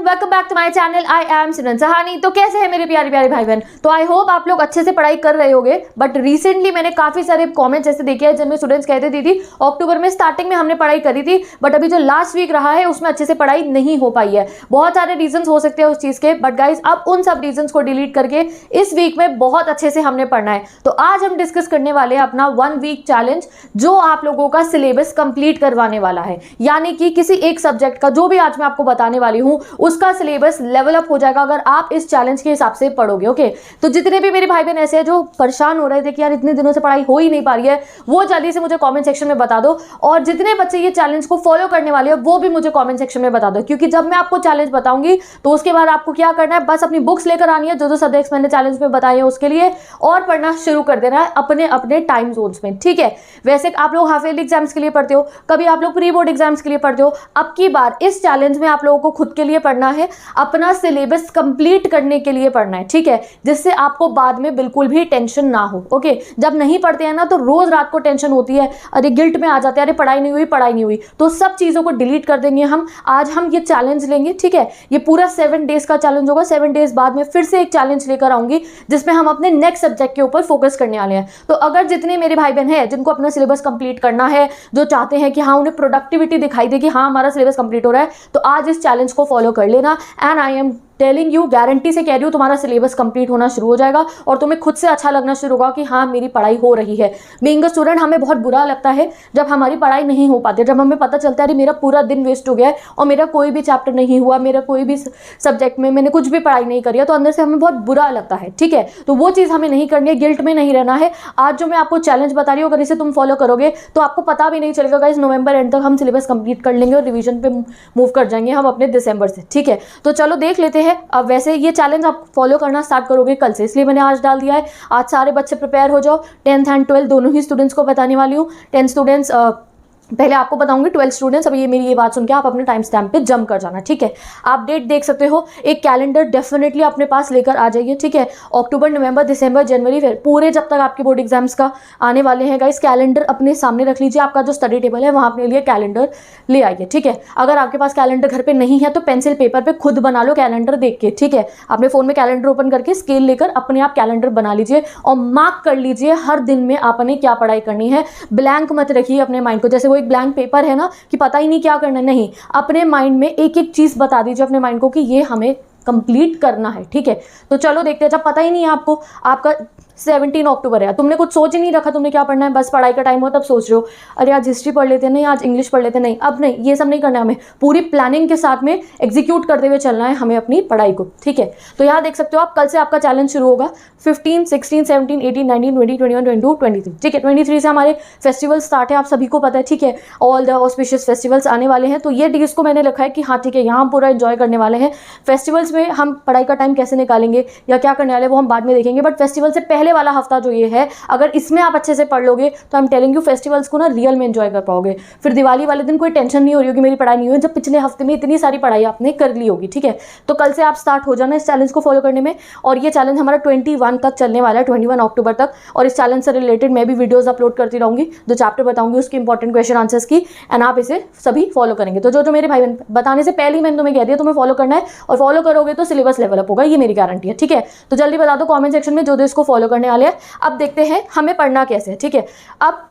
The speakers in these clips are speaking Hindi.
Welcome back to my channel. I am Simran Sahani. तो कैसे हैं मेरे प्यारे प्यारे भाई बहन। तो आई होप आप लोग अच्छे से पढ़ाई कर रहे होंगे। बट रिसेंटली मैंने काफी सारे कमेंट्स ऐसे देखे हैं जिनमें स्टूडेंट्स कहते थे दीदी अक्टूबर में स्टार्टिंग में हमने पढ़ाई करी थी बट अभी जो लास्ट वीक रहा है उसमें अच्छे से पढ़ाई नहीं हो पाई है। बहुत सारे रीजन हो सकते हैं उस चीज के, बट गाइज अब उन सब रीजन को डिलीट करके इस वीक में बहुत अच्छे से हमने पढ़ना है। तो आज हम डिस्कस करने वाले हैं अपना 1 वीक चैलेंज जो आप लोगों का सिलेबस कंप्लीट करवाने वाला है। यानी कि किसी एक सब्जेक्ट का जो भी आज मैं आपको बताने वाली हूं उसका सिलेबस लेवल अप हो जाएगा अगर आप इस चैलेंज के हिसाब से पढ़ोगे। ओके, तो जितने भी मेरे भाई बहन ऐसे हैं जो परेशान हो रहे थे कि यार इतने दिनों से पढ़ाई हो ही नहीं पा रही है, वो जल्दी से मुझे कमेंट सेक्शन में बता दो। और जितने बच्चे ये चैलेंज को फॉलो करने वाले हैं वो भी मुझे कमेंट सेक्शन में बता दो, क्योंकि जब मैं आपको चैलेंज बताऊंगी तो उसके बाद आपको क्या करना है, बस अपनी बुक्स लेकर आनी है जो सब्जेक्ट्स मैंने चैलेंज में बताए हैं उसके लिए, और पढ़ना शुरू कर देना है अपने अपने टाइम जोन्स में। ठीक है, वैसे आप लोग हाफ ईयरली एग्जाम्स के लिए पढ़ते हो, कभी आप लोग प्री बोर्ड एग्जाम्स के लिए पढ़ते हो। अब की बार इस चैलेंज में आप लोगों को खुद के लिए पढ़ना है, अपना सिलेबस कंप्लीट करने के लिए पढ़ना है। ठीक है, जिससे आपको बाद में बिल्कुल भी टेंशन ना हो। ओके, जब नहीं पढ़ते हैं ना तो रोज रात को टेंशन होती है, अरे गिल्ट में आ जाते हैं, अरे पढ़ाई नहीं हुई पढ़ाई नहीं हुई। तो सब चीजों को डिलीट कर देंगे हम। आज हम ये चैलेंज लेंगे। ठीक है, ये पूरा 7 डेज का चैलेंज होगा। 7 डेज बाद में फिर से एक चैलेंज लेकर आऊंगी जिसमें हम अपने नेक्स्ट सब्जेक्ट के ऊपर फोकस करने वाले हैं। तो अगर जितने मेरे भाई बहन हैं जिनको अपना सिलेबस कंप्लीट करना है, जो चाहते हैं कि हाँ उन्हें प्रोडक्टिविटी दिखाई दे कि हाँ हमारा सिलेबस कंप्लीट हो रहा है, तो आज इस चैलेंज को फॉलो कर लेना। And I am telling you, guarantee से कह रही हूँ तुम्हारा सिलेबस कंप्लीट होना शुरू हो जाएगा और तुम्हें खुद से अच्छा लगना शुरू होगा कि हाँ मेरी पढ़ाई हो रही है। बीइंग अ स्टूडेंट हमें बहुत बुरा लगता है जब हमारी पढ़ाई नहीं हो पाती, जब हमें पता चलता है अरे मेरा पूरा दिन वेस्ट हो गया है और मेरा कोई भी चैप्टर नहीं हुआ, मेरा कोई भी सब्जेक्ट में मैंने कुछ भी पढ़ाई नहीं करी है, तो अंदर से हमें बहुत बुरा लगता है। ठीक है, तो वो चीज़ हमें नहीं करनी है, गिल्ट में नहीं रहना है। आज जो मैं आपको चैलेंज बता रही हूँ अगर इसे तुम फॉलो करोगे तो आपको पता भी नहीं चलेगा गाइस, नवंबर एंड तक हम सिलेबस कंप्लीट कर लेंगे और रिवीजन पे मूव कर जाएंगे हम अपने दिसंबर से। ठीक है, तो चलो देख लेते हैं। अब वैसे ये चैलेंज आप फॉलो करना स्टार्ट करोगे कल से, इसलिए मैंने आज डाल दिया है। आज सारे बच्चे प्रिपेयर हो जाओ। 10th एंड 12th दोनों ही स्टूडेंट्स को बताने वाली हूँ। 10 स्टूडेंट्स पहले आपको बताऊंगी, 12 स्टूडेंट्स अब ये मेरी ये बात सुन के आप अपने टाइम स्टैम्प पे जंप कर जाना। ठीक है, आप डेट देख सकते हो, एक कैलेंडर डेफिनेटली अपने पास लेकर आ जाइए। ठीक है, अक्टूबर नवंबर दिसंबर जनवरी फिर पूरे जब तक आपके बोर्ड एग्जाम्स का आने वाले हैं गाइस, कैलेंडर अपने सामने रख लीजिए। आपका जो स्टडी टेबल है वहाँ अपने लिए कैलेंडर ले आइए। ठीक है, अगर आपके पास कैलेंडर घर पे नहीं है तो पेंसिल पेपर पे खुद बना लो कैलेंडर देख के। ठीक है, अपने फोन में कैलेंडर ओपन करके स्केल लेकर अपने आप कैलेंडर बना लीजिए और मार्क कर लीजिए हर दिन में आपने क्या पढ़ाई करनी है। ब्लैंक मत रखिए अपने माइंड को, जैसे वो एक ब्लैंक पेपर है ना कि पता ही नहीं क्या करना है। नहीं, अपने माइंड में एक एक चीज बता दीजिए अपने माइंड को कि ये हमें कंप्लीट करना है। ठीक है, तो चलो देखते हैं। जब पता ही नहीं है आपको, आपका 17 अक्टूबर है, तुमने कुछ सोच ही नहीं रखा तुमने क्या पढ़ना है, बस पढ़ाई का टाइम हो तब सोच रहे हो अरे आज हिस्ट्री पढ़ लेते हैं, नहीं आज इंग्लिश पढ़ लेते हैं। नहीं, अब नहीं, ये सब नहीं करना है हमें। पूरी प्लानिंग के साथ में एग्जीक्यूट करते हुए चलना है हमें अपनी पढ़ाई को। ठीक है, तो यहाँ देख सकते हो आप, कल से आपका चैलेंज शुरू होगा। 15, 16, 17, 18, 19, 20, 21, 22, 23। ठीक है, 23 से हमारे फेस्टिवल स्टार्ट है, आप सभी को पता है। ठीक है, ऑल द ऑस्पिशियस फेस्टिवल्स आने वाले हैं, तो ये डेज को मैंने रखा है कि हाँ ठीक है यहाँ हम पूरा एंजॉय करने वाले हैं। फेस्टिवल्स में हम पढ़ाई का टाइम कैसे निकालेंगे या क्या करने वाले वो हम बाद में देखेंगे, बट फेस्टिवल से पहले वाला हफ्ता जो ये है, अगर इसमें आप अच्छे से पढ़ लोगे तो I am telling you festivals को ना रियल में एंजॉय कर पाओगे। फिर दिवाली वाले दिन कोई टेंशन नहीं हो रही होगी मेरी पढ़ाई नहीं हुई, जब पिछले हफ्ते में इतनी सारी पढ़ाई आपने कर ली होगी। ठीक है, तो कल से आप स्टार्ट हो जाना इस चैलेंज को फॉलो करने में। और ये चैलेंज हमारा 21 तक चलने वाला है, 21 अक्टूबर तक। और इस चैलेंज से रिलेटेड मैं भी वीडियोस अपलोड करती रहूंगी, जो चैप्टर बताऊंगी उसके इंपॉर्टेंट क्वेश्चन आंसर्स की, एंड आप इसे सभी फॉलो करेंगे। तो जो मेरे भाई बहन बताने से पहले ही मैंने तुम्हें कह दिया तुम्हें फॉलो करना है, और फॉलो करोगे तो सिलेबस लेवल अप होगा, ये मेरी गारंटी है। ठीक है, तो जल्दी बता दो कॉमेंट सेक्शन में जो इसको फॉलो करने वाले हैं। अब देखते हैं हमें पढ़ना कैसे है। ठीक है, अब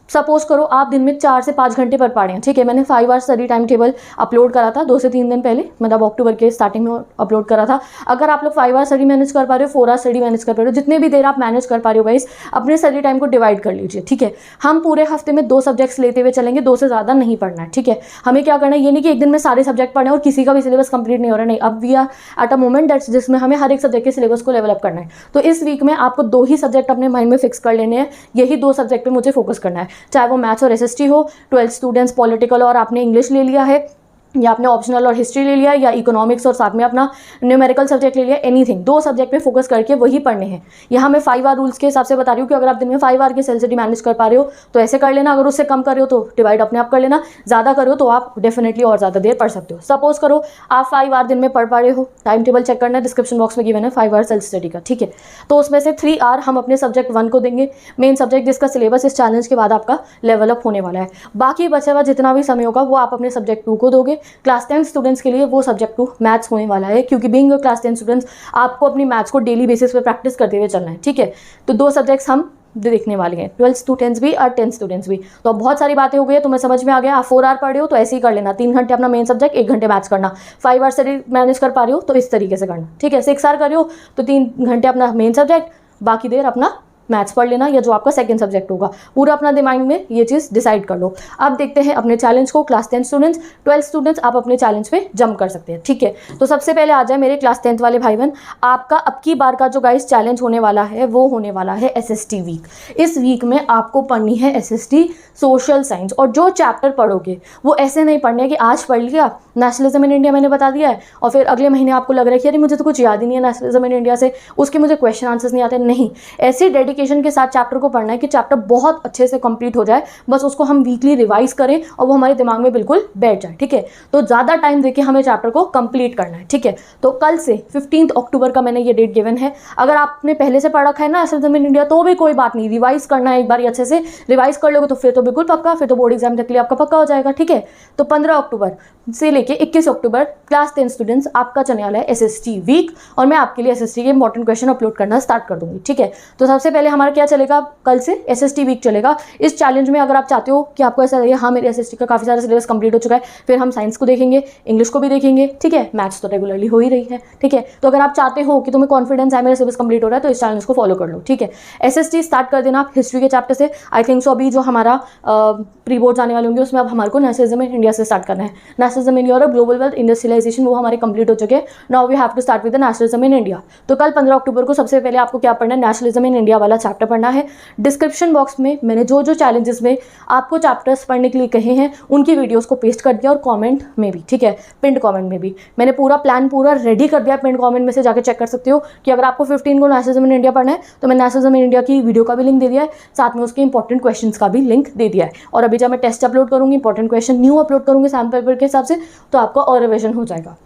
सपोज करो आप दिन में 4 से 5 घंटे पढ़ पा रहे हैं। ठीक है, मैंने 5 hour study time table upload करा था 2 से 3 दिन पहले, मतलब अक्टूबर के स्टार्टिंग में अपलोड करा था। अगर आप लोग 5 आवर स्टडी मैनेज कर पा रहे हो, 4 आवर स्टडी मैनेज कर पा रहे हो, जितने भी देर आप मैनेज कर पा रहे हो गाइस, अपने स्टडी टाइम को डिवाइड कर लीजिए। ठीक है, हम पूरे हफ्ते में 2 सब्जेक्ट्स लेते हुए चलेंगे, 2 से ज़्यादा नहीं पढ़ना है। ठीक है, हमें क्या करना है, ये नहीं कि एक दिन में सारे सब्जेक्ट पढ़ने और किसी का भी सिलेबस कंप्लीट नहीं हो रहा है। नहीं, अब we are at a moment that's जिसमें हमें हर एक सब्जेक्ट के सिलेबस को लेवल अप करना है। तो इस वीक में आपको 2 ही सब्जेक्ट अपने माइंड में फिक्स कर लेने हैं, यही 2 सब्जेक्ट पे मुझे फोकस करना है, चाहे वो मैथ्स और एसएसटी हो। 12 स्टूडेंट्स पॉलिटिकल और आपने इंग्लिश ले लिया है, या आपने ऑप्शनल और हिस्ट्री ले लिया, या इकोनॉमिक्स और साथ में अपना न्यूमेरिकल सब्जेक्ट ले लिया, एनीथिंग 2 सब्जेक्ट पे फोकस करके वही पढ़ने हैं। यहाँ मैं 5 आवर रूल्स के हिसाब से बता रही हूँ कि अगर आप दिन में 5 आवर के सेल स्टडी मैनेज कर पा रहे हो तो ऐसे कर लेना, अगर उससे कम कर रहे हो तो डिवाइड अपने आप कर लेना, ज़्यादा कर रहे हो तो आप डेफिनेटली और ज़्यादा देर पढ़ सकते हो। सपोज करो आप 5 आवर दिन में पढ़ पा रहे हो, टाइम टेबल चेक करना है, डिस्क्रिप्शन बॉक्स में गिवन है 5 आवर सेल्फ स्टडी का। ठीक है, तो उसमें से 3 आवर हम अपने सब्जेक्ट 1 को देंगे, मेन सब्जेक्ट जिसका सिलेबस इस चैलेंज के बाद आपका लेवल अप होने वाला है। बाकी बचा हुआ जितना भी समय होगा वो आप अपने सब्जेक्ट 2 को दोगे, क्लास 10 स्टूडेंट्स के लिए वो सब्जेक्ट टू मैथ्स होने वाला है, क्योंकि बीइंग क्लास 10 स्टूडेंट्स आपको अपनी मैथ्स को डेली बेसिस पे प्रैक्टिस करते हुए चलना है, ठीक है। तो 2 सब्जेक्ट्स हम देखने वाले हैं, 12 स्टूडेंट्स भी और 10 स्टूडेंट्स भी। तो अब बहुत सारी बातें हो गई है, तुम्हें समझ में आ गया। आप 4 आवर पढ़ रहे हो तो ऐसे ही कर लेना, 3 घंटे अपना मेन सब्जेक्ट, 1 घंटे मैथ्स करना। 5 आवर स्टडी मैनेज कर पा रहे हो तो इस तरीके से करना, ठीक है। 6 आवर कर रहे हो तो 3 घंटे अपना मेन सब्जेक्ट, बाकी देर अपना मैथ्स पढ़ लेना, या जो आपका सेकंड सब्जेक्ट होगा। पूरा अपना दिमाग में ये चीज़ डिसाइड कर लो। अब देखते हैं अपने चैलेंज को। क्लास 10 स्टूडेंट्स, 12 स्टूडेंट्स आप अपने चैलेंज पे जंप कर सकते हैं, ठीक है। तो सबसे पहले आ जाए मेरे क्लास 10th वाले भाई बहन, आपका अब की बार का जो गाइस चैलेंज होने वाला है वो होने वाला है SST वीक। इस वीक में आपको पढ़नी है SST सोशल साइंस, और जो चैप्टर पढ़ोगे वो ऐसे नहीं पढ़ने कि आज पढ़ लिया नेशनलिज्म इन इंडिया मैंने बता दिया है और फिर अगले महीने आपको लग रहा है कि अरे मुझे तो कुछ याद ही नहीं है नेशनलिज्म इन इंडिया से, उसके मुझे क्वेश्चन आंसर्स नहीं आते। नहीं, ऐसी डेडिकेशन के साथ चैप्टर को पढ़ना है कि चैप्टर बहुत अच्छे से कंप्लीट हो जाए, बस उसको हम वीकली रिवाइज करें और वो हमारे दिमाग में बिल्कुल बैठ जाए, ठीक है। तो ज़्यादा टाइम देके हमें चैप्टर को कंप्लीट करना है, ठीक है। तो कल से 15 अक्टूबर का मैंने ये डेट गिवन है। अगर आपने पहले से पढ़ रखा है ना नेशनलिज्म इन इंडिया तो भी कोई बात नहीं, रिवाइज करना है एक बार अच्छे से। रिवाइज कर लोगे तो फिर तो बिल्कुल पक्का, फिर तो बोर्ड एग्जाम तक के लिए आपका पक्का हो जाएगा, ठीक है। तो 15 अक्टूबर से लेके 21 अक्टूबर क्लास 10 स्टूडेंट्स आपका चलने वाला है SST वीक, और मैं आपके लिए SST के इंपॉर्टेंट क्वेश्चन अपलोड करना स्टार्ट कर दूंगी, ठीक है। तो सबसे पहले हमारा क्या चलेगा, कल से SST वीक चलेगा। इस चैलेंज में अगर आप चाहते हो कि आपको ऐसा लगे हाँ मेरे SST का काफ़ी सारा सिलेबस कंप्लीट हो चुका है, फिर हम साइंस को देखेंगे, इंग्लिश को भी देखेंगे, ठीक है। मैथ्स तो रेगुलरली हो ही रही है, ठीक है। तो अगर आप चाहते हो कि तुम्हें कॉन्फिडेंस है मेरा सिलेबस कंप्लीट हो रहा है तो इस चैलेंज को फॉलो कर लो, ठीक है। SST स्टार्ट कर देना आप हिस्ट्री के चैप्टर से। आई थिंक सो अभी जो हमारा प्री बोर्ड आने वाले होंगे उसमें अब हमारे को नेशनलिज्म इन इंडिया से स्टार्ट करना है। Nationalism in Europe, global wealth, industrialisation वो हमारे कंप्लीट हो चुके हैं। Now we have to start with the nationalism in India. तो कल 15 अक्टूबर को सबसे पहले आपको क्या पढ़ना है, नेशनलिज्म इन इंडिया वाला चैप्टर पढ़ना है। डिस्क्रिप्शन बॉक्स में मैंने जो जो चैलेंजेस में आपको चैप्टर्स पढ़ने के लिए कहे हैं उनकी वीडियोस को पेस्ट कर दिया, और कमेंट में भी, ठीक है, पिंड कमेंट में भी मैंने पूरा प्लान पूरा रेडी कर दिया। पिंड कमेंट में से जाकर चेक कर सकते हो कि अगर आपको 15 को नेशनलिज्म इन इंडिया पढ़ना है तो मैं नेशनलिज्म इन इंडिया की वीडियो का भी लिंक दे दिया है, साथ में उसके इंपॉर्टेंट क्वेश्चंस का भी लिंक दे दिया है। और अभी जब मैं टेस्ट अपलोड करूँगी, इंपॉर्टेंट क्वेश्चन न्यू अपलोड करूँगी सैम्पल पेपर के हिसाब से, तो आपका और रिविजन हो जाएगा।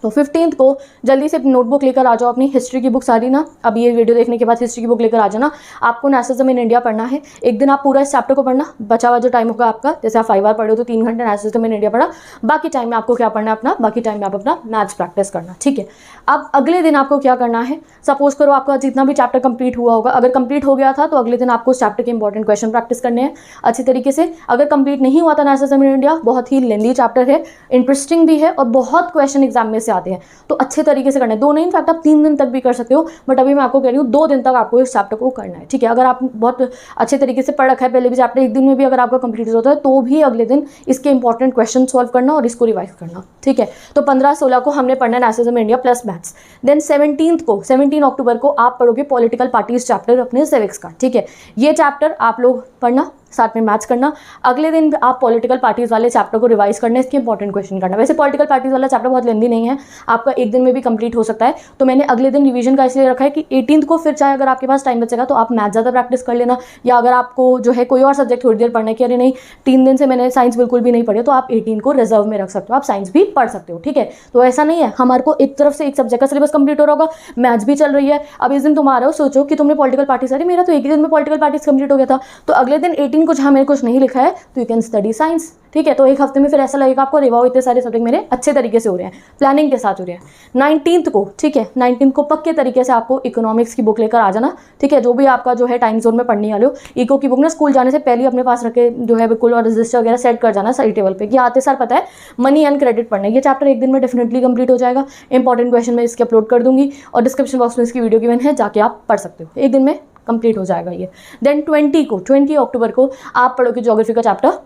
तो 15 को जल्दी से नोटबुक लेकर आ जाओ, अपनी हिस्ट्री की बुक सारी ना, अब ये वीडियो देखने के बाद हिस्ट्री की बुक लेकर आ जाना। आपको नेशनलिज्म इन इंडिया पढ़ना है। एक दिन आप पूरा इस चैप्टर को पढ़ना, बचा हुआ जो टाइम होगा आपका, जैसे आप 5 आवर पढ़े हो तो 3 घंटे नेशनलिज्म इन इंडिया पढ़ा, बाकी टाइम में आपको क्या पढ़ना है अपना, बाकी टाइम में आप अपना मैथ्स प्रैक्टिस करना, ठीक है। अब अगले दिन आपको क्या करना है, सपोज करो आपका जितना भी चैप्टर कंप्लीट हुआ होगा, अगर कंप्लीट हो गया था तो अगले दिन आपको उस चैप्टर के इंपॉर्टेंट क्वेश्चन प्रैक्टिस करने हैं अच्छी तरीके से। अगर कंप्लीट नहीं हुआ था नेशनलिज्म इन इंडिया, बहुत ही लेंदी चैप्टर है, इंटरेस्टिंग भी है और बहुत क्वेश्चन एग्जाम में से आते हैं, तो अच्छे तरीके से करना है। 2 नहीं, इनफैक्ट आप 3 दिन तक भी कर सकते हो, बट अभी मैं आपको कह रही हूँ 2 दिन तक आपको इस चैप्टर को करना है, ठीक है। अगर आप बहुत अच्छे तरीके से पढ़ रखा है पहले भी चैप्टर, एक दिन में भी अगर आपका कंप्लीट होता है तो भी अगले दिन इसके इंपॉर्टेंट क्वेश्चन सॉल्व करना और इसको रिवाइज करना, ठीक है। तो 15-16 को हमने पढ़ना है nationalism India plus maths. Then 17 अक्टूबर को आप पढ़ोगे पॉलिटिकल पार्टीज चैप्टर अपने सिविक्स का, ठीक है। ये चैप्टर आप लोग पढ़ना, साथ में मैथ्स करना। अगले दिन आप पॉलिटिकल पार्टीज वाले चैप्टर को रिवाइज करना, इसके इंपॉर्टेंट क्वेश्चन करना। वैसे पॉलिटिकल पार्टीज वाला चैप्टर बहुत लेंदी नहीं है, आपका एक दिन में भी कंप्लीट हो सकता है, तो मैंने अगले दिन रिवीजन का इसलिए रखा है कि 18 को फिर चाहे अगर आपके पास टाइम बचेगा तो आप मैथ ज़्यादा प्रैक्टिस कर लेना, या अगर आपको जो है कोई और सब्जेक्ट थोड़ी देर पढ़ना है कि अरे नहीं 3 दिन से मैंने साइंस बिल्कुल भी नहीं पढ़ी, तो आप 18 को रिजर्व में रख सकते हो, आप साइंस भी पढ़ सकते हो, ठीक है। तो ऐसा नहीं है हमारे को एक तरफ से एक सब्जेक्ट का सिलेबस कंप्लीट हो रहा होगा, मैथ्स भी चल रही है। अब इस दिन तुम आ रहे हो, सोचो कि तुमने पॉलिटिकल पार्टीज, अरे मेरा तो एक ही दिन में पॉलिटिकल पार्टीज कंप्लीट हो गया था, तो अगले दिन 18 को जहाँ मैंने कुछ नहीं लिखा है तो यू कैन स्टडी साइंस, ठीक है। तो एक हफ्ते में फिर ऐसा लगेगा आपको रिवाओ इतने सारे सब्जेक्ट मेरे अच्छे तरीके से हो रहे हैं, प्लानिंग के साथ हो रहे हैं। 19 को, ठीक है, 19 को पक्के तरीके से आपको इकोनॉमिक्स की बुक लेकर आ जाना, ठीक है। जो भी आपका जो है टाइम जोन में पढ़ने वाले हो, इको की बुक ना स्कूल जाने से पहले अपने पास रखे जो है बिल्कुल, और रजिस्टर वगैरह सेट कर जाना सही टेबल पे कि आते सर पता है मनी एंड क्रेडिट पढ़ना है। ये चैप्टर एक दिन में डेफिनेटली कंप्लीट हो जाएगा। इंपॉर्टेंट क्वेश्चन मैं इसके अपलोड कर दूंगी और डिस्क्रिप्शन बॉक्स में इसकी वीडियो गिवन है, जाके आप पढ़ सकते हो, एक दिन में कंप्लीट हो जाएगा ये। देन 20 अक्टूबर को आप पढ़ोगे ज्योग्राफी का chapter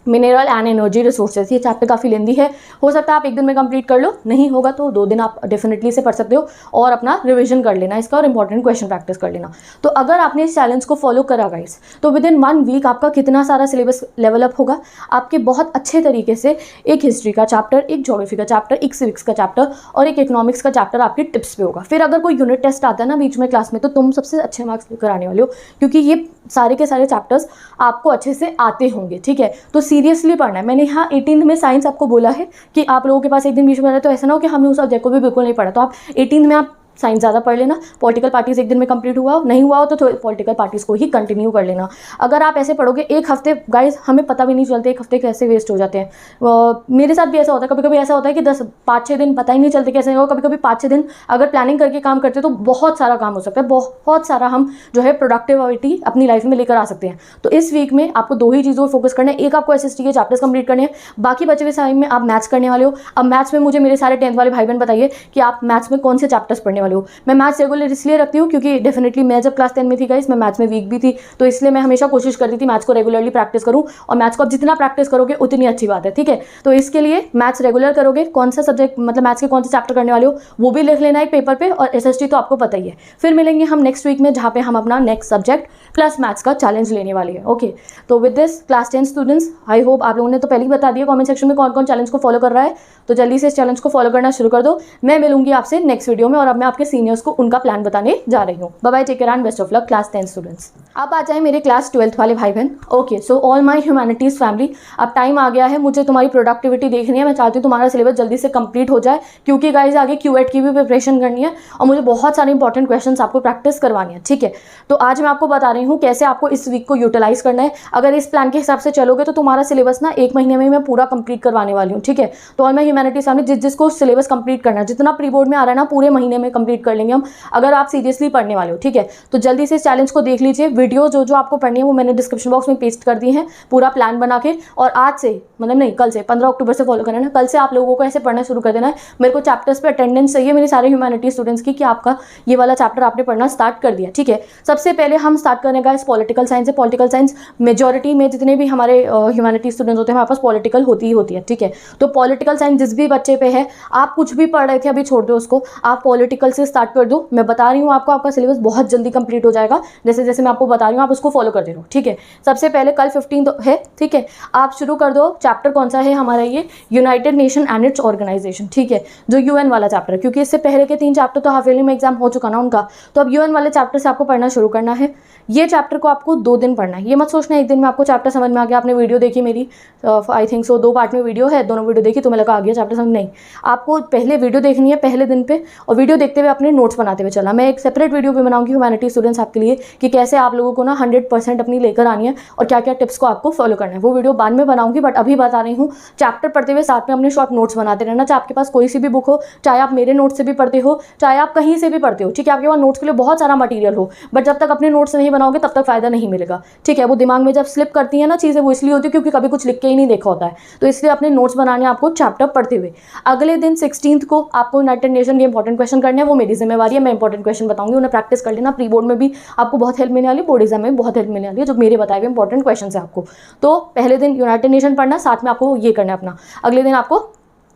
mineral and energy resources. ये चैप्टर काफ़ी लेंदी है, हो सकता है आप एक दिन में कंप्लीट कर लो, नहीं होगा तो 2 दिन आप डेफिनेटली से पढ़ सकते हो और अपना रिवीजन कर लेना इसका और इंपॉर्टेंट क्वेश्चन प्रैक्टिस कर लेना। तो अगर आपने इस चैलेंज को फॉलो करा गाइस, तो विद इन 1 वीक आपका कितना सारा सिलेबस लेवल अप होगा आपके बहुत अच्छे तरीके से। एक हिस्ट्री का चैप्टर, एक ज्योग्राफी का चैप्टर, एक सिविक्स का चैप्टर और एक इकोनॉमिक्स का चैप्टर आपके टिप्स पे होगा। फिर अगर कोई यूनिट टेस्ट आता है ना बीच में क्लास में, तो तुम सबसे अच्छे मार्क्स लेकर आने वाले हो, क्योंकि ये सारे के सारे चैप्टर्स आपको अच्छे से आते होंगे, ठीक है। तो सीरियसली पढ़ना है। मैंने यहाँ 18 में साइंस आपको बोला है कि आप लोगों के पास एक दिन बीच में रहे, तो ऐसा ना हो कि हमने उस सब्जेक्ट को भी बिल्कुल नहीं पढ़ा। तो आप 18 में आप साइंस ज़्यादा पढ़ लेना। पॉलिटिकल पार्टीज़ एक दिन में कंप्लीट हुआ हो, नहीं हुआ हो तो पॉलिटिकल पार्टीज़ को ही कंटिन्यू कर लेना। अगर आप ऐसे पढ़ोगे एक हफ्ते, गाइस हमें पता भी नहीं चलते एक हफ्ते कैसे वेस्ट हो जाते हैं। मेरे साथ भी ऐसा होता है, कभी कभी ऐसा होता है कि 5-6 दिन पता ही नहीं चलते कैसे हो। कभी कभी 5-6 दिन अगर प्लानिंग करके काम करते हैं तो बहुत सारा काम हो सकता है, बहुत सारा हम जो है प्रोडक्टिविटी अपनी लाइफ में लेकर आ सकते हैं। तो इस वीक में आपको 2 ही चीज़ों पर फोकस करना है। एक आपको SST के चैप्टर्स कंप्लीट करने हैं, बाकी बचे हुए टाइम में आप मैथ्स करने वाले हो। अब मैथ्स में मुझे मेरे सारे 10th वाले भाई बहन बताइए कि आप मैथ्स में कौन से चैप्टर्स पढ़ने वाले हो। मैं मैथ्स रेगुलर इसलिए रखती हूँ क्योंकि डेफिनेटली मैं जब क्लास 10 में थी गाइस, मैं मैथ्स में वीक भी थी, तो इसलिए मैं हमेशा कोशिश करती थी मैथ्स को रेगुलरली प्रैक्टिस करूँ। और मैथ्स को आप जितना प्रैक्टिस करोगे उतनी अच्छी बात है, ठीक है। तो इसके लिए मैथ्स रेगुलर करोगे, कौन सा सब्जेक्ट मतलब मैथ्स के कौन से चैप्टर करने वाले हो वो भी लिख लेना एक पेपर पे। और SST तो आपको पता ही है। फिर मिलेंगे हम नेक्स्ट वीक में, जहाँ पे हम अपना नेक्स्ट सब्जेक्ट प्लस मैथ्स का चैलेंज लेने वाले हैं। ओके, तो with this class 10 students, I hope आप लोगों ने तो पहले ही बता दिया कमेंट सेक्शन में कौन कौन चैलेंज को फॉलो कर रहा है, तो जल्दी से इस चैलेंज को फॉलो करना शुरू कर दो। मैं मिलूंगी आपसे नेक्स्ट वीडियो में, और अब मैं आपके सीनियर्स को उनका प्लान बताने जा रही हूँ। Bye bye, take care and best of luck class 10 students. अब आ जाए मेरे क्लास 12th वाले भाई बहन। Okay, so all my humanities family, अब टाइम आ गया है, मुझे तुम्हारी प्रोडक्टिविटी देखनी है। मैं चाहती हूँ तुम्हारा सिलेबस जल्दी से कंप्लीट हो जाए, क्योंकि गाइस आगे QET की भी प्रिपरेशन करनी है और मुझे बहुत सारे इंपॉर्टेंट क्वेश्चंस आपको प्रैक्टिस करवानी है, ठीक है। तो आज मैं आपको बता रही हूँ कैसे आपको इस वीक को यूटिलाइज करना है। अगर इस प्लान के हिसाब से चलोगे तो तुम्हारा सिलेबस ना 1 महीने में मैं पूरा कंप्लीट करवाने वाली हूँ, ठीक है। तो ऑल माई ह्यूमैनिटीज़ फैमिली, जिसको सिलेबस कंप्लीट करना है, जितना प्री बोर्ड में आ रहा है ना, पूरे महीने में कंप्लीट कर लेंगे हम, अगर आप सीरियसली पढ़ने वाले हो, ठीक है। तो जल्दी से इस चैलेंज को देख लीजिए। वीडियो जो आपको पढ़नी है वो मैंने डिस्क्रिप्शन बॉक्स में पेस्ट कर दी है, पूरा प्लान बना के। और आज से मतलब नहीं, कल से 15 अक्टूबर से फॉलो करना है ना। कल से आप लोगों को ऐसे पढ़ना शुरू कर देना है। मेरे को चैप्टर्स पे अटेंडेंस चाहिए मेरे सारे ह्यूमैनिटी स्टूडेंट्स की, कि आपका ये वाला चैप्टर आपने पढ़ना स्टार्ट कर दिया, ठीक है। सबसे पहले हम स्टार्ट करने का इस पॉलिटिकल साइंस है। पॉलिटिकल साइंस मेजॉरिटी में जितने भी हमारे ह्यूमैनिटी स्टूडेंट्स होते हैं हमारे पास पॉलिटिकल होती ही होती है, ठीक है। तो पॉलिटिकल साइंस जिस भी बच्चे पे है, आप कुछ भी पढ़ रहे थे अभी छोड़ दो उसको, आप पॉलिटिकल से स्टार्ट कर दो। मैं बता रही हूँ आपको, आपका सिलेबस बहुत जल्दी कंप्लीट हो जाएगा। जैसे जैसे मैं आपको बता रही हूँ आप उसको फॉलो करते रहो, ठीक है। सबसे पहले कल 15 है, ठीक है। आप शुरू कर दो। चैप्टर कौन सा है हमारा? ये United Nation and its organisation, ठीक है, जो UN वाला चैप्टर है। क्योंकि इससे पहले के 3 चैप्टर तो हाफ ईयरली में एग्जाम हो चुका ना उनका, तो अब UN वाले चैप्टर से आपको पढ़ना शुरू करना है। ये चैप्टर को आपको 2 दिन पढ़ना है। ये मत सोचना एक दिन में आपको चैप्टर समझ में आ गया, आपने वीडियो देखी मेरी, आई थिंक सो 2 पार्ट में वीडियो है, दोनों वीडियो देखी तो मैं लगा आ गया चैप्टर समझ। नहीं, आपको पहले वीडियो देखनी है पहले दिन पे, और वीडियो देखते हुए अपने नोट्स बनाते हुए चलना। मैं एक सेपरेट वीडियो भी बनाऊंगी ह्यूमैनिटी स्टूडेंट्स आपके लिए, कि कैसे आप लोगों को ना 100% अपनी लेकर आनी है और क्या क्या टिप्स को आपको फॉलो करना है। वो वीडियो बाद में बनाऊंगी, बट अभी बता रही हूँ चैप्टर पढ़ते हुए साथ में अपने शॉर्ट नोट्स बनाते रहना। चाहे आपके पास कोई सी भी बुक हो, चाहे आप मेरे नोट्स से भी पढ़ते हो, चाहे आप कहीं से भी पढ़ते हो, ठीक है। आपके पास नोट्स के लिए बहुत सारा मटीरियल हो, बट जब तक अपने नोट्स नहीं बनाओगे तब तक फायदा नहीं मिलेगा, ठीक है। वो दिमाग में जब स्लिप करती है ना चीज़ें, वो इसलिए होती है क्योंकि कभी कुछ लिख के ही नहीं देखा होता है। तो इसलिए अपने नोट्स बनाने आपको चैप्टर पढ़ते हुए। अगले दिन 16 को आपको यूनाइटेड नेशन के इंपॉर्टेंट क्वेश्चन करने हैं, वो मेरी जिम्मेवारी है। मैं इंपॉर्टेंट क्वेश्चन बताऊंगी, उन्हें प्रैक्टिस कर लेना। प्री बोर्ड में भी आपको बहुत हेल्प मिलने वाली है, बोर्ड एग्जाम में बहुत हेल्प मिलने वाली है, जो मेरे बताए हुए इंपॉर्टेंट क्वेश्चन है आपको। तो पहले दिन यूनाइटेड नेशन पढ़ना, साथ में आपको ये करना है अपना। अगले दिन आपको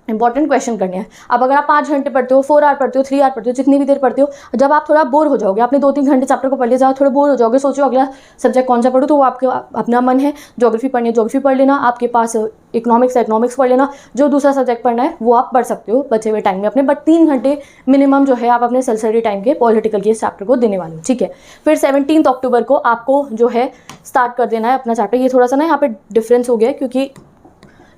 इंपॉर्टेंट क्वेश्चन करने हैं। अब अगर आप 5 घंटे पढ़ते हो, 4 आवर पढ़ते हो, 3 आवर पढ़ते हो, जितनी भी देर पढ़ते हो, जब आप थोड़ा बोर हो जाओगे, आपने 2-3 घंटे चैप्टर को पढ़ लिया, थोड़े बोर हो जाओगे, सोचो अगला सब्जेक्ट कौन सा पढ़ो, तो वो आपके अपना मन है। ज्योग्राफी पढ़नी है ज्योग्राफी पढ़ लेना, आपके पास इकोनॉमिक्स है इकोनॉमिक्स पढ़ लेना, जो दूसरा सब्जेक्ट पढ़ना है वो आप पढ़ सकते हो बचे हुए टाइम में अपने। बट 3 घंटे मिनिमम जो है आप अपने सेल्सरी टाइम के पॉलिटिकल के चैप्टर को देने वाले हो, ठीक है। फिर 17 अक्टूबर को आपको जो है स्टार्ट कर देना है अपना चैप्टर। ये थोड़ा सा ना यहाँ पे डिफरेंस हो गया है, क्योंकि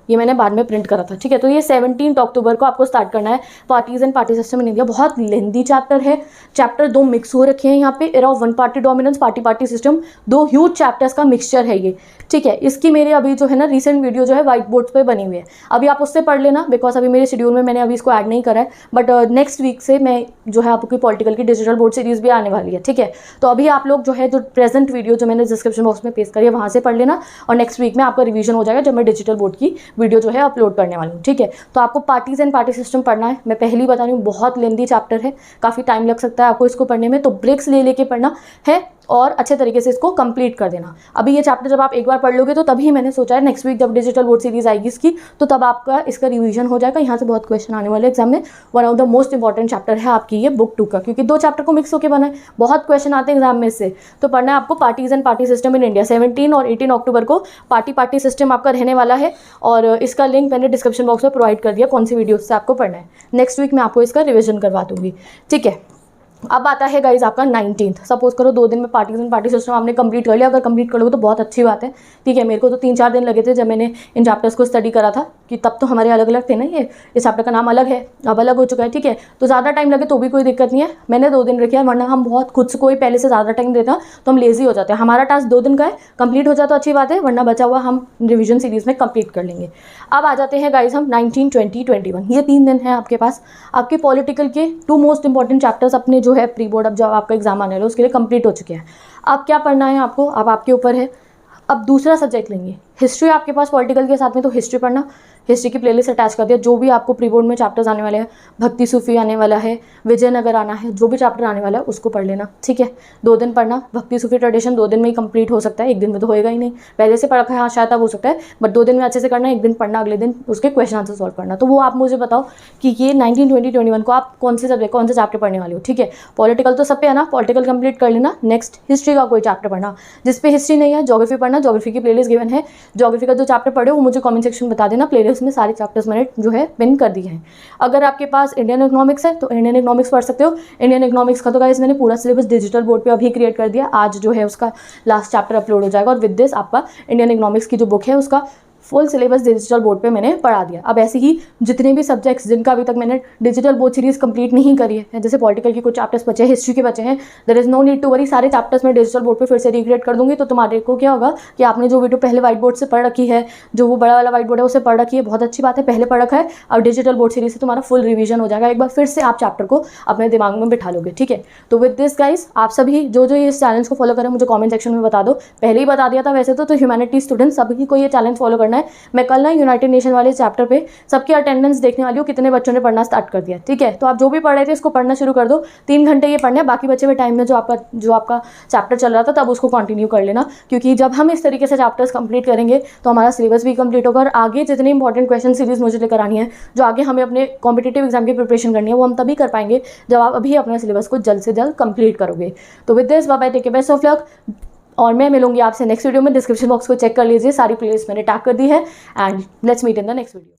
ये मैंने बाद में प्रिंट करा था, ठीक है। तो ये 17 अक्टूबर को आपको स्टार्ट करना है parties and party system in India. बहुत लेंदी चैप्टर है, चैप्टर 2 मिक्स हो रखे हैं यहाँ पे। Era of one party dominance, party system, 2 huge chapters का मिक्सचर है ये, ठीक है। इसकी मेरी अभी जो है ना रिसेंट वीडियो जो है व्हाइट बोर्ड पे बनी हुई है, अभी आप उससे पढ़ लेना, बिकॉज अभी मेरे शेड्यूल में मैंने अभी इसको ऐड नहीं करा है। बट नेक्स्ट वीक से मैं जो है आपकी पॉलिटिकल की डिजिटल बोर्ड सीरीज भी आने वाली है, ठीक है। तो अभी आप लोग जो है जो प्रेजेंट वीडियो जो मैंने डिस्क्रिप्शन बॉक्स में पेस्ट करी है वहाँ से पढ़ लेना, और नेक्स्ट वीक में आपका रिवीजन हो जाएगा जब मैं डिजिटल बोर्ड की वीडियो जो है अपलोड करने वाली हूँ, ठीक है। तो आपको पार्टीज एंड पार्टी सिस्टम पढ़ना है। मैं पहले ही बता रही हूँ बहुत लेंदी चैप्टर है, काफ़ी टाइम लग सकता है आपको इसको पढ़ने में, तो ब्रेक्स ले लेके पढ़ना है और अच्छे तरीके से इसको कंप्लीट कर देना। अभी ये चैप्टर जब आप एक बार पढ़ लोगे तो तभी मैंने सोचा है नेक्स्ट वीक जब डिजिटल बोर्ड सीरीज आएगी इसकी, तो तब आपका इसका रिवीजन हो जाएगा। यहाँ से बहुत क्वेश्चन आने वाले एग्जाम में। One of the most important chapter है आपकी ये बुक 2 का, क्योंकि 2 चैप्टर को मिक्स होकर बना है, बहुत क्वेश्चन आते हैं एग्जाम में इससे। तो पढ़ना है आपको parties and party system in India. 17 और 18 अक्टूबर को पार्टी सिस्टम आपका रहने वाला है, और इसका लिंक मैंने डिस्क्रिप्शन बॉक्स में प्रोवाइड कर दिया कौन सी वीडियो से आपको पढ़ना है। नेक्स्ट वीक मैं आपको इसका रिविजन करवा दूंगी, ठीक है। अब आता है गाइज आपका 19th। सपोज करो 2 दिन में पार्टीज एंड पार्टी सिस्टम आपने कंप्लीट कर लिया। अगर कंप्लीट कर लोगे तो बहुत अच्छी बात है, ठीक है। मेरे को तो 3-4 दिन लगे थे जब मैंने इन चैप्टर्स को स्टडी करा था, कि तब तो हमारे अलग अलग थे ना, ये इस चैप्टर का नाम अलग है, अब अलग हो चुका है, ठीक है। तो ज़्यादा टाइम लगे तो भी कोई दिक्कत नहीं है, मैंने 2 दिन रखा है, वरना हम बहुत खुद से कोई पहले से ज़्यादा टाइम देता तो हम लेजी हो जाते हैं। हमारा टास्क 2 दिन का है, कंप्लीट हो जाए तो अच्छी बात है, वरना बचा हुआ हम रिविजन सीरीज़ में कंप्लीट कर लेंगे। अब आ जाते हैं गाइज हम 19, 20, 21, ये 3 दिन हैं आपके पास। आपके पॉलिटिकल के 2 मोस्ट इंपॉर्टेंट चैप्टर्स अपने जो है प्री बोर्ड, अब जब आपका एग्जाम आने वाला है उसके लिए कंप्लीट हो चुके हैं। अब क्या पढ़ना है आपको, अब आपके ऊपर है। अब दूसरा सब्जेक्ट लेंगे हिस्ट्री, आपके पास पॉलिटिकल के साथ में, तो हिस्ट्री पढ़ना। हिस्ट्री की प्लेलिस्ट अटैच कर दिया, जो भी आपको प्री बोर्ड में चैप्टर्स आने वाले हैं, भक्ति सूफी आने वाला है, विजयनगर आना है, जो भी चैप्टर आने वाला है उसको पढ़ लेना, ठीक है। 2 दिन पढ़ना, भक्ति सूफी ट्रेडिशन 2 दिन में ही कंप्लीट हो सकता है, 1 दिन में तो होएगा ही नहीं, पहले से पढ़ा है हाँ शायद अब हो सकता है, बट 2 दिन में अच्छे से करना, 1 दिन पढ़ना, अगले दिन उसके क्वेश्चन आंसर सॉल्व करना। तो वो आप मुझे बताओ कि ये 19, 20, 21 को आप कौन से सब्जेक्ट, कौन से चैप्टर पढ़ने वाले हो, ठीक है। पॉलिटिकल तो सब पे है ना, पॉलिटिकल कंप्लीट कर लेना। नेक्स्ट हिस्ट्री का कोई चैप्टर पढ़ना, जिस पे हिस्ट्री नहीं है ज्योग्राफी पढ़ना, ज्योग्राफी की प्लेलिस्ट गिवन है, ज्योग्राफी का जो चैप्टर पढ़े वो मुझे कमेंट सेक्शन में बता देना, प्लेलिस्ट में सारे चैप्टर्स मैंने जो है पिन कर दिए हैं। अगर आपके पास इंडियन इकोनॉमिक्स है तो इंडियन इकोनॉमिक्स पढ़ सकते हो। इंडियन इकोनॉमिक्स का तो गाइस मैंने पूरा सिलेबस डिजिटल बोर्ड पे अभी क्रिएट कर दिया, आज जो है उसका लास्ट चैप्टर अपलोड हो जाएगा, और विद दिस आपका इंडियन इकोनॉमिक्स की जो बुक है उसका फुल सिलेबस डिजिटल बोर्ड पे मैंने पढ़ा दिया। अब ऐसे ही जितने भी सब्जेक्ट्स जिनका अभी तक मैंने डिजिटल बोर्ड सीरीज़ कंप्लीट नहीं करी है, जैसे पॉलिटिकल की कुछ चैप्टर्स बचे हैं, हिस्ट्री के बचे हैं, there is no need to worry, सारे चैप्टर्स मैं डिजिटल बोर्ड पे फिर से रिक्रिएट कर दूंगी। तो तुम्हारे को क्या होगा कि आपने जो वीडियो पहले व्हाइट बोर्ड से पढ़ रखी है, जो वो बड़ा वाला व्हाइट बोर्ड है उसे पढ़ रखी है, बहुत अच्छी बात है, पहले पढ़ रखा है, और डिजिटल बोर्ड सीरीज से तुम्हारा फुल रिवीजन हो जाएगा, एक बार फिर से आप चैप्टर को अपने दिमाग में बिठा लोगे, ठीक है। तो विद दिस गाइस, आप सभी जो जो इस चैलेंज को फॉलो करें मुझे कमेंट सेक्शन में बता दो, पहले ही बता दिया था वैसे तो ह्यूमैनिटी स्टूडेंट्स सभी को ये चैलेंज फॉलो करना है। मैं कल ना यूनाइटेड नेशन वाले चैप्टर पे सबकी अटेंडेंस देखने वाली हूँ, कितने बच्चों ने पढ़ना स्टार्ट कर दिया, ठीक है। तो आप जो भी पढ़ रहे थे इसको पढ़ना शुरू कर दो, 3 घंटे ये पढ़ना है, बाकी बचे हुए टाइम में जो आपका चैप्टर चल रहा था तब उसको कंटिन्यू कर लेना, क्योंकि जब हम इस तरीके से चैप्टर्स कंप्लीट करेंगे तो हमारा सिलेबस भी कंप्लीट होगा, और आगे जितनी इंपॉर्टेंट क्वेश्चन सीरीज मुझे लेकर आनी है, जो आगे हमें अपने कॉम्पिटेटिव एग्जाम की प्रिपरेशन करनी है, वो हम तभी कर पाएंगे जब आप अभी अपने सिलेबस को जल्द से जल्द कंप्लीट करोगे। तो with this bye bye, take care, best of luck, और मैं मिलूंगी आपसे नेक्स्ट वीडियो में। डिस्क्रिप्शन बॉक्स को चेक कर लीजिए, सारी प्लेलिस्ट मैंने टैग कर दी है, and let's meet in the next video.